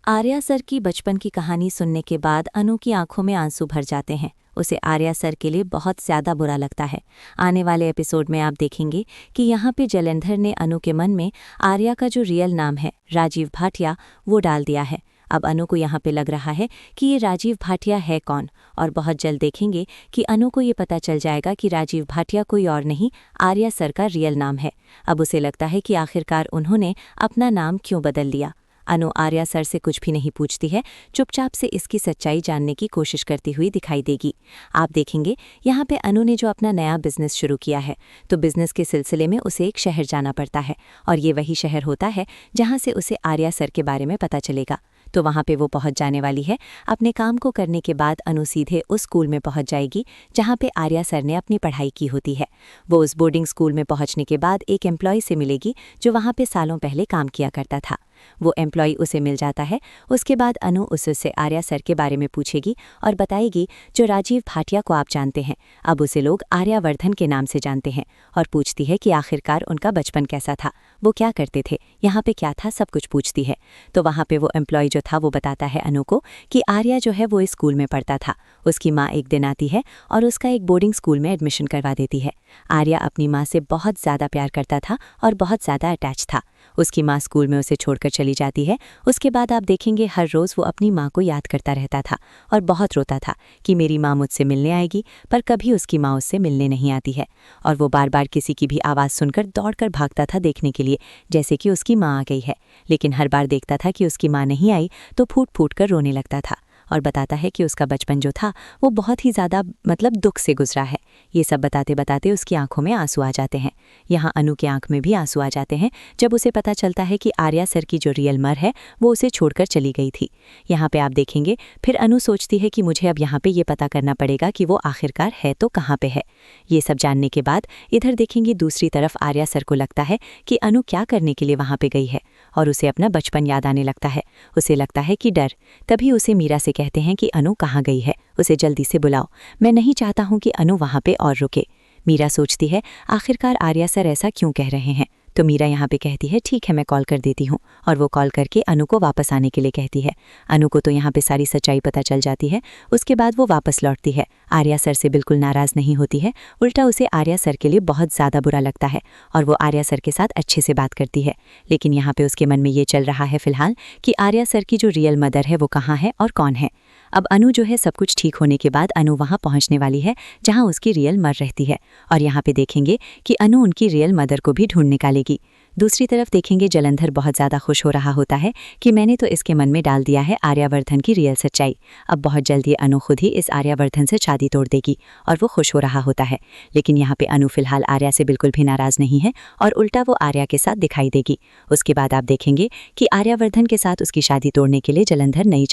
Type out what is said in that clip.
Arya sir की बचपन की कहानी सुनने के बाद अनु की आंखों में आंसू भर जाते हैं। उसे आर्या सर के लिए बहुत ज़्यादा बुरा लगता है। आने वाले एपिसोड में आप देखेंगे कि यहाँ पे जलंधर ने अनु के मन में आर्या का जो रियल नाम है राजीव भाटिया वो डाल दिया है। अब अनु को यहाँ पे लग रहा है कि ये राजीव भाटिया है कौन, और बहुत जल्द देखेंगे कि अनु को ये पता चल जाएगा कि राजीव भाटिया कोई और नहीं आर्या सर का रियल नाम है। अब उसे लगता है कि आखिरकार उन्होंने अपना नाम क्यों बदल लिया। अनु आर्या सर से कुछ भी नहीं पूछती है, चुपचाप से इसकी सच्चाई जानने की कोशिश करती हुई दिखाई देगी। आप देखेंगे यहाँ पे अनु ने जो अपना नया बिजनेस शुरू किया है, तो बिजनेस के सिलसिले में उसे एक शहर जाना पड़ता है, और ये वही शहर होता है जहाँ से उसे आर्या सर के बारे में पता चलेगा। तो वहाँ पे वो पहुँच जाने वाली है। अपने काम को करने के बाद अनु सीधे उस स्कूल में पहुँच जाएगी जहाँ पे आर्या सर ने अपनी पढ़ाई की होती है। वो उस बोर्डिंग स्कूल में पहुँचने के बाद एक एम्प्लॉय से मिलेगी जो वहाँ पे सालों पहले काम किया करता था। वो एम्प्लॉय उसे मिल जाता है। उसके बाद अनु उससे आर्या सर के बारे में पूछेगी और बताएगी जो राजीव भाटिया को आप जानते हैं, अब उसे लोग आर्यावर्धन के नाम से जानते हैं, और पूछती है कि आखिरकार उनका बचपन कैसा था, वो क्या करते थे, यहाँ पे क्या था, सब कुछ पूछती है। तो वहाँ पे वो एम्प्लॉय जो था वो बताता है अनु को कि आर्या जो है वो इस स्कूल में पढ़ता था। उसकी माँ एक दिन आती है और उसका एक बोर्डिंग स्कूल में एडमिशन करवा देती है। आर्या अपनी माँ से बहुत ज़्यादा प्यार करता था और बहुत ज़्यादा अटैच था। उसकी माँ स्कूल में उसे छोड़कर चली जाती है। उसके बाद आप देखेंगे हर रोज़ वो अपनी माँ को याद करता रहता था और बहुत रोता था कि मेरी माँ मुझसे मिलने आएगी, पर कभी उसकी माँ उससे मिलने नहीं आती है। और वो बार बार किसी की भी आवाज़ सुनकर दौड़कर भागता था देखने के लिए, जैसे कि उसकी माँ आ गई है। लेकिन हर बार देखता था कि उसकी माँ नहीं आई तो फूट फूट कर रोने लगता था, और बताता है कि उसका बचपन जो था वो बहुत ही ज़्यादा दुख से गुजरा है। ये सब बताते बताते उसकी आंखों में आंसू आ जाते हैं। यहाँ अनु के आंख में भी आंसू आ जाते हैं जब उसे पता चलता है कि आर्या सर की जो रियल मर है वो उसे छोड़कर चली गई थी। यहाँ पे आप देखेंगे फिर अनु सोचती है कि मुझे अब यहाँ पे ये पता करना पड़ेगा कि वो आखिरकार है तो कहाँ पे है। ये सब जानने के बाद इधर देखेंगे दूसरी तरफ आर्या सर को लगता है कि अनु क्या करने के लिए वहाँ पे गई है, और उसे अपना बचपन याद आने लगता है। उसे लगता है कि डर। तभी उसे मीरा से कहते हैं कि अनु कहाँ गई है, उसे जल्दी से बुलाओ, मैं नहीं चाहता हूँ कि अनु वहाँ पे और रुके। मीरा सोचती है आखिरकार आर्या सर ऐसा क्यों कह रहे हैं, तो मीरा यहाँ पे कहती है ठीक है मैं कॉल कर देती हूँ, और वो कॉल करके अनु को वापस आने के लिए कहती है। अनु को तो यहाँ पे सारी सच्चाई पता चल जाती है। उसके बाद वो वापस लौटती है। आर्या सर से बिल्कुल नाराज़ नहीं होती है, उल्टा उसे आर्या सर के लिए बहुत ज़्यादा बुरा लगता है, और वो आर्या सर के साथ अच्छे से बात करती है। लेकिन यहाँ पे उसके मन में ये चल रहा है फिलहाल कि आर्या सर की जो रियल मदर है वो कहाँ है और कौन है। अब अनु जो है सब कुछ ठीक होने के बाद अनु वहाँ पहुँचने वाली है जहाँ उसकी रियल मर रहती है, और यहाँ पे देखेंगे कि अनु उनकी रियल मदर को भी ढूंढ निकालेगी। दूसरी तरफ देखेंगे जलंधर बहुत ज़्यादा खुश हो रहा होता है कि मैंने तो इसके मन में डाल दिया है आर्यावर्धन की रियल सच्चाई। अब बहुत जल्दी अनु खुद ही इस आर्यावर्धन से शादी तोड़ देगी, और वो खुश हो रहा होता है। लेकिन यहाँ पे अनु फिलहाल आर्या से बिल्कुल भी नाराज़ नहीं है, और उल्टा वो आर्या के साथ दिखाई देगी। उसके बाद आप देखेंगे कि आर्यावर्धन के साथ उसकी शादी तोड़ने के लिए जलंधर नई